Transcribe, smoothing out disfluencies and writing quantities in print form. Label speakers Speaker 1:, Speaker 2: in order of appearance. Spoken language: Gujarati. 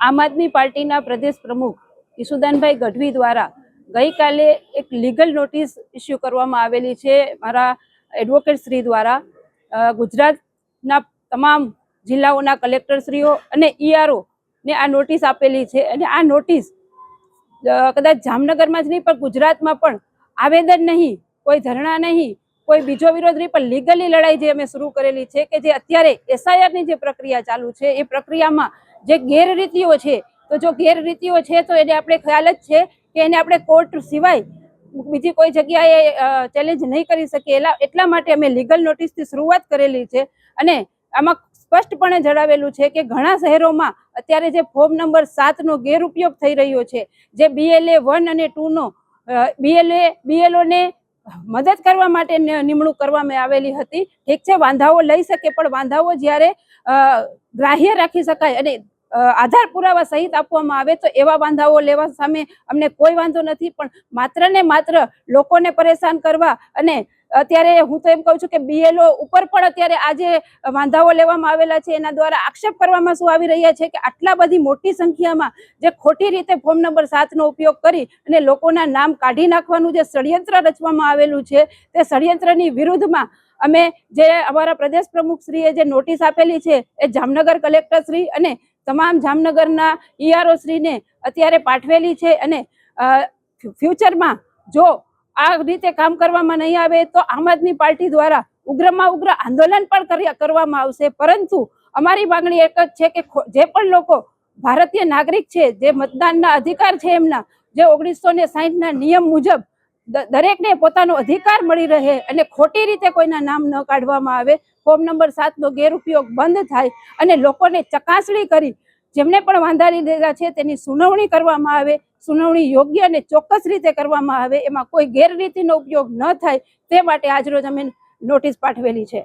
Speaker 1: આમ આદમી પાર્ટીના પ્રદેશ પ્રમુખ ઈસુદાનભાઈ ગઢવી દ્વારા ગઈકાલે એક લીગલ નોટિસ ઇસ્યુ કરવામાં આવેલી છે મારા એડવોકેટ શ્રી દ્વારા ગુજરાતના તમામ જિલ્લાઓના કલેક્ટરશ્રીઓ અને ઈઆરઓ ને આ નોટિસ આપેલી છે અને આ નોટિસ કદાચ જામનગરમાં જ નહીં પણ ગુજરાતમાં પણ આવેદન નહીં, કોઈ ધરણા નહીં, કોઈ બીજો વિરોધ નહીં, પણ લીગલી લડાઈ જે અમે શરૂ કરેલી છે કે જે અત્યારે એસઆઈઆરની જે પ્રક્રિયા ચાલુ છે એ પ્રક્રિયામાં જે ગેરરીતિઓ છે, તો જો ગેરરીતિઓ છે તો એને આપણે ખ્યાલ જ છે કે એને આપણે કોર્ટ સિવાય બીજી કોઈ જગ્યાએ ચેલેન્જ નહીં કરી શકીએ, એટલા માટે અમે લીગલ નોટિસથી શરૂઆત કરેલી છે. અને આમાં સ્પષ્ટપણે જણાવેલું છે કે ઘણા શહેરોમાં અત્યારે જે ફોર્મ નંબર 7નો ગેરઉપયોગ થઈ રહ્યો છે, જે BLA 1 અને 2નો BLOને મદદ કરવા માટે નિમણૂક કરવામાં આવેલી હતી. ઠીક છે, વાંધાઓ લઈ શકે, પણ વાંધાઓ જ્યારે ગ્રાહ્ય રાખી શકાય અને આધાર પુરાવા સહિત આપવામાં આવે તો એવા વાંધાઓ લેવા સામે અમને કોઈ વાંધો નથી. પણ માત્ર ને માત્ર લોકોને પરેશાન કરવા અને અત્યારે હું તો એમ કહું છું કે BLO ઉપર પણ અત્યારે આજે વાંધાઓ લેવામાં આવેલા છે, એના દ્વારા આક્ષેપ કરવામાં શું આવી રહ્યા છે કે આટલા બધી મોટી સંખ્યામાં જે ખોટી રીતે ફોર્મ નંબર 7નો ઉપયોગ કરી અને લોકોના નામ કાઢી નાખવાનું જે ષડયંત્ર રચવામાં આવેલું છે, તે ષડયંત્રની વિરુદ્ધમાં અમે જે અમારા પ્રદેશ પ્રમુખ શ્રીએ જે નોટિસ આપેલી છે એ જામનગર કલેક્ટર શ્રી અને તમામ જામનગરના ઈઆરઓ શ્રીને અત્યારે પાઠવેલી છે. અને ફ્યુચરમાં જો આ રીતે કામ કરવામાં નહીં આવે તો આમ આદમી પાર્ટી દ્વારા ઉગ્રમાં ઉગ્ર આંદોલન પણ કરવામાં આવશે. પરંતુ અમારી માંગણી એક જ છે કે જે પણ લોકો ભારતીય નાગરિક છે, જે મતદાનના અધિકાર છે એમના, જે 1960ના નિયમ મુજબ દરેકને પોતાનો અધિકાર મળી રહે અને ખોટી રીતે કોઈના નામ ન કાઢવામાં આવે, ફોર્મ નંબર 7નો ગેરઉપયોગ બંધ થાય અને લોકોને ચકાસણી કરી જેમને પણ વાંધા લીધેલા છે તેની સુનાવણી કરવામાં આવે, સુનાવણી યોગ્ય અને ચોક્કસ રીતે કરવામાં આવે, એમાં કોઈ ગેરરીતિનો ઉપયોગ ન થાય તે માટે આજરોજ અમે નોટિસ પાઠવેલી છે.